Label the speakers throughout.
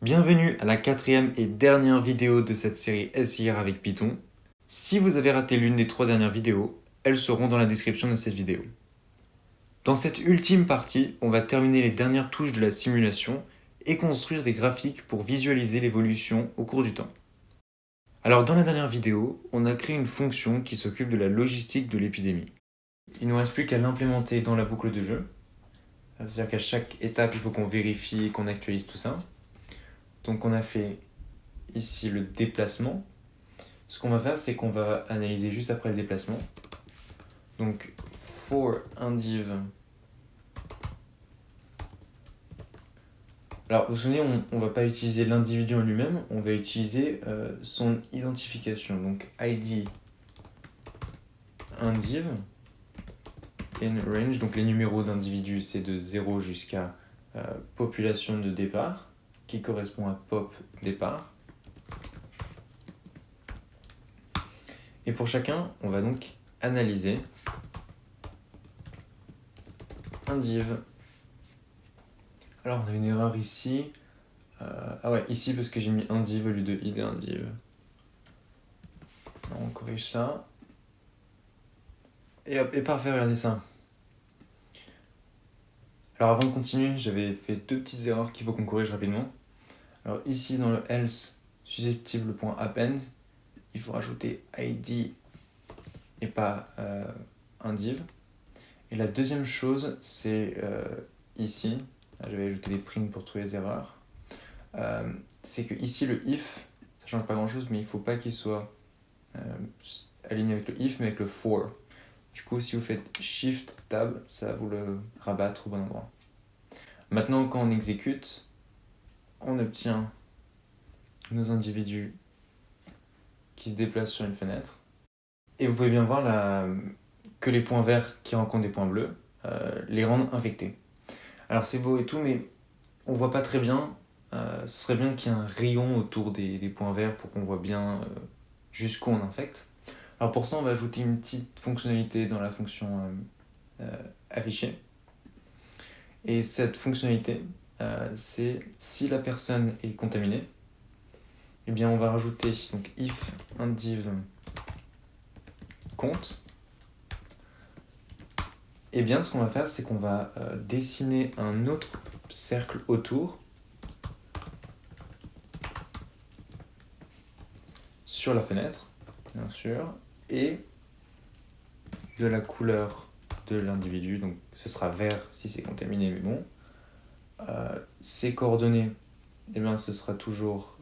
Speaker 1: Bienvenue à la quatrième et dernière vidéo de cette série SIR avec Python. Si vous avez raté l'une des 3 dernières vidéos, elles seront dans la description de cette vidéo. Dans cette ultime partie, on va terminer les dernières touches de la simulation et construire des graphiques pour visualiser l'évolution au cours du temps. Alors dans la dernière vidéo, on a créé une fonction qui s'occupe de la logistique de l'épidémie. Il ne nous reste plus qu'à l'implémenter dans la boucle de jeu. C'est-à-dire qu'à chaque étape, il faut qu'on vérifie et qu'on actualise tout ça. Donc on a fait ici le déplacement. Ce qu'on va faire, c'est qu'on va analyser juste après le déplacement. Donc for indiv. Alors vous vous souvenez, on ne va pas utiliser l'individu en lui-même, on va utiliser son identification. Donc id indiv in range. Donc les numéros d'individus, c'est de 0 jusqu'à population de départ, qui correspond à pop départ. Et pour chacun, on va donc analyser indiv. Alors on a une erreur ici. Ici parce que j'ai mis indiv au lieu de id indiv. Alors on corrige ça. Et hop, et parfait, regardez ça. Alors avant de continuer, j'avais fait 2 petites erreurs qu'il faut qu'on corrige rapidement. Alors ici dans le else susceptible.append, il faut rajouter id et pas indiv. Et la deuxième chose, c'est ici, j'avais ajouté des prints pour trouver les erreurs, c'est que ici le if, ça change pas grand chose, mais il faut pas qu'il soit aligné avec le if, mais avec le for. Du coup, si vous faites shift tab, ça va vous le rabattre au bon endroit. Maintenant, quand on exécute, on obtient nos individus qui se déplacent sur une fenêtre. Et vous pouvez bien voir que les points verts qui rencontrent des points bleus les rendent infectés. Alors c'est beau et tout, mais on voit pas très bien. Ce serait bien qu'il y ait un rayon autour des points verts pour qu'on voit bien jusqu'où on infecte. Alors pour ça, on va ajouter une petite fonctionnalité dans la fonction affichée. Et cette fonctionnalité, c'est si la personne est contaminée, eh bien on va rajouter donc if indiv compte. Et bien ce qu'on va faire, c'est qu'on va dessiner un autre cercle autour sur la fenêtre, bien sûr, et de la couleur de l'individu, donc ce sera vert si c'est contaminé, mais bon. Ces coordonnées, eh bien, ce sera toujours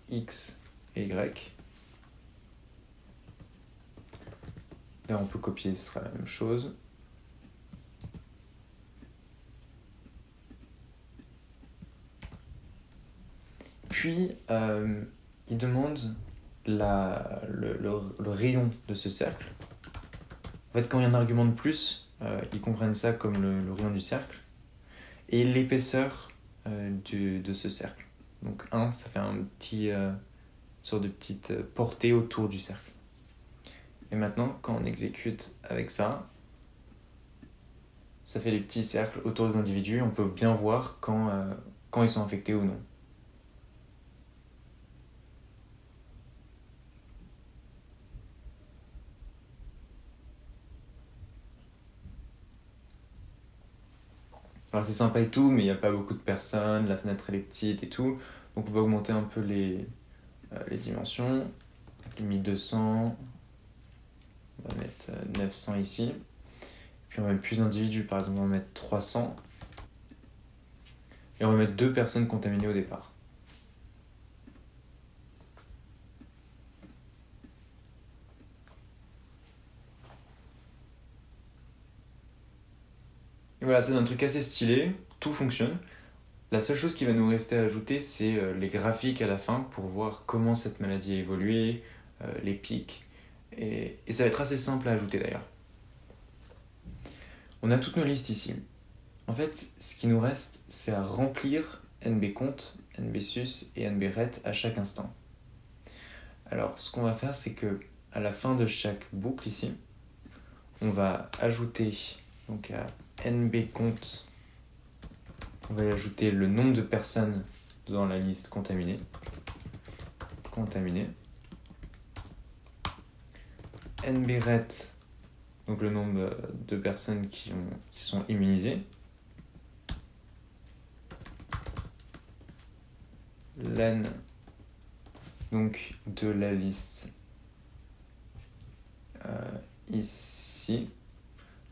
Speaker 1: x et y. Là, on peut copier, ce sera la même chose. Puis, il demande le rayon de ce cercle. En fait, quand il y a un argument de plus, ils comprennent ça comme le rayon du cercle. Et l'épaisseur de ce cercle. Donc 1, ça fait un petit sorte de petite portée autour du cercle. Et maintenant, quand on exécute avec ça, ça fait les petits cercles autour des individus. On peut bien voir quand ils sont infectés ou non. Alors c'est sympa et tout, mais il n'y a pas beaucoup de personnes, la fenêtre elle est petite et tout. Donc on va augmenter un peu les dimensions. 1200, on va mettre 900 ici. Puis on va mettre plus d'individus, par exemple on va mettre 300. Et on va mettre 2 personnes contaminées au départ. Et voilà, c'est un truc assez stylé, tout fonctionne. La seule chose qui va nous rester à ajouter, c'est les graphiques à la fin pour voir comment cette maladie a évolué, les pics. Et ça va être assez simple à ajouter d'ailleurs. On a toutes nos listes ici. En fait, ce qui nous reste, c'est à remplir nbcompte, nbsus et nbret à chaque instant. Alors, ce qu'on va faire, c'est que à la fin de chaque boucle ici, on va ajouter donc à nbcompte, on va y ajouter le nombre de personnes dans la liste contaminée. NBRET, donc le nombre de personnes qui sont immunisées. Len, donc de la liste ici,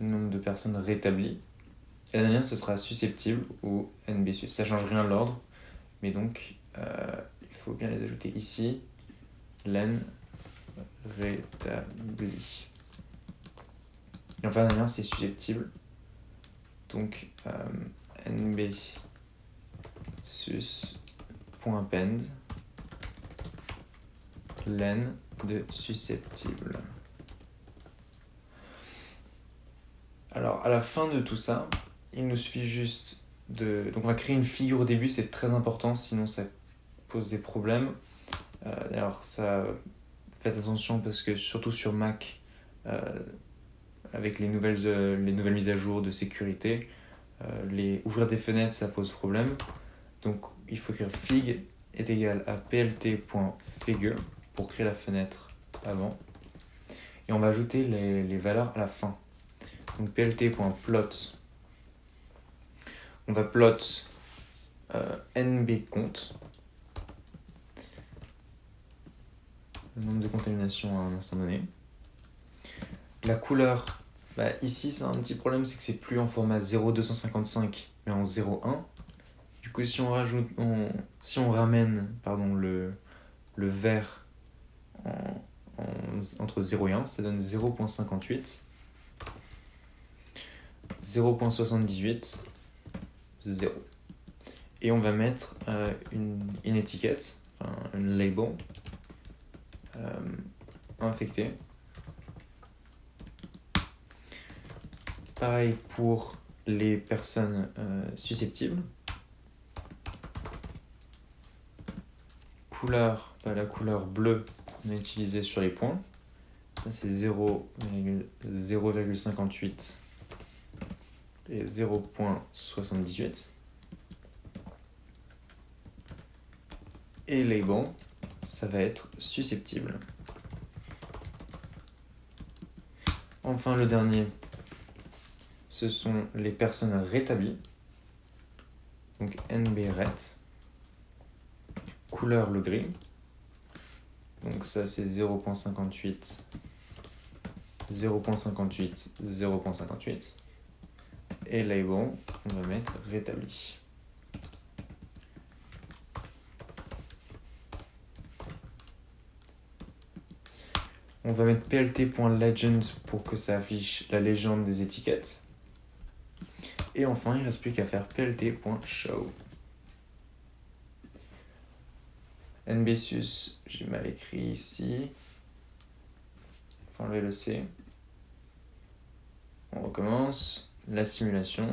Speaker 1: le nombre de personnes rétablies. Et la dernière, ce sera susceptible ou NBSUS. Ça change rien l'ordre, mais donc il faut bien les ajouter ici. Len rétabli. Et enfin, la dernière, c'est susceptible. Donc nbsus.append len de susceptible. Alors, à la fin de tout ça, il nous suffit juste de... Donc, on va créer une figure au début, c'est très important, sinon ça pose des problèmes. D'ailleurs, faites attention parce que, surtout sur Mac, avec les nouvelles mises à jour de sécurité, ouvrir des fenêtres, ça pose problème. Donc, il faut écrire fig est égal à plt.figure pour créer la fenêtre avant. Et on va ajouter les valeurs à la fin. Donc plt.plot, on va plot nbcompte, le nombre de contaminations à un instant donné. La couleur, ici c'est un petit problème, c'est que c'est plus en format 0,255 mais en 0,1. Du coup si on ramène le vert entre 0 et 1, ça donne 0,58. 0.78, 0. Et on va mettre une étiquette, un label infecté. Pareil pour les personnes susceptibles. Couleur, la couleur bleue qu'on a utilisée sur les points. Ça c'est 0,58 et 0.78. Et label, ça va être susceptible. Enfin, le dernier, ce sont les personnes rétablies. Donc NBRET. Couleur, le gris. Donc ça, c'est 0.58, 0.58, 0.58. Et label, on va mettre rétabli. On va mettre plt.legend pour que ça affiche la légende des étiquettes. Et enfin, il ne reste plus qu'à faire plt.show. nbsus, j'ai mal écrit ici. Il faut enlever le C. On recommence. La simulation.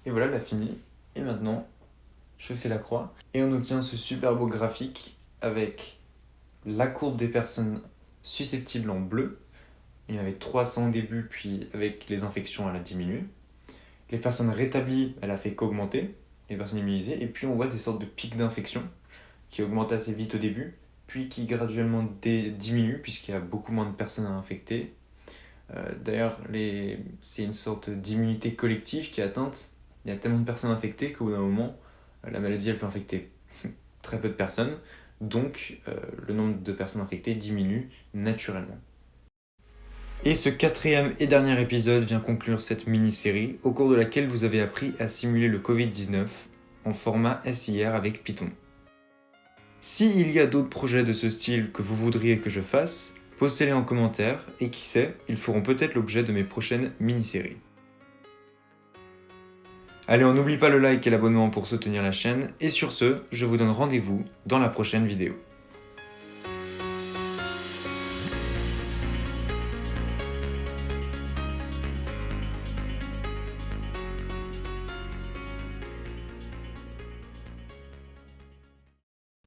Speaker 1: Et voilà, elle a fini. Et maintenant, je fais la croix. Et on obtient ce super beau graphique avec la courbe des personnes susceptibles en bleu. Il y en avait 300 au début, puis avec les infections, elle a diminué. Les personnes rétablies, elle a fait qu'augmenter, les personnes immunisées. Et puis on voit des sortes de pics d'infection qui augmentent assez vite au début, puis qui graduellement diminuent puisqu'il y a beaucoup moins de personnes à infecter. D'ailleurs, c'est une sorte d'immunité collective qui est atteinte. Il y a tellement de personnes infectées qu'au bout d'un moment, la maladie elle peut infecter très peu de personnes, donc le nombre de personnes infectées diminue naturellement. Et ce 4e et dernier épisode vient conclure cette mini-série, au cours de laquelle vous avez appris à simuler le Covid-19 en format SIR avec Python. S'il y a d'autres projets de ce style que vous voudriez que je fasse, postez-les en commentaire et qui sait, ils feront peut-être l'objet de mes prochaines mini-séries. Allez, on n'oublie pas le like et l'abonnement pour soutenir la chaîne, et sur ce, je vous donne rendez-vous dans la prochaine vidéo.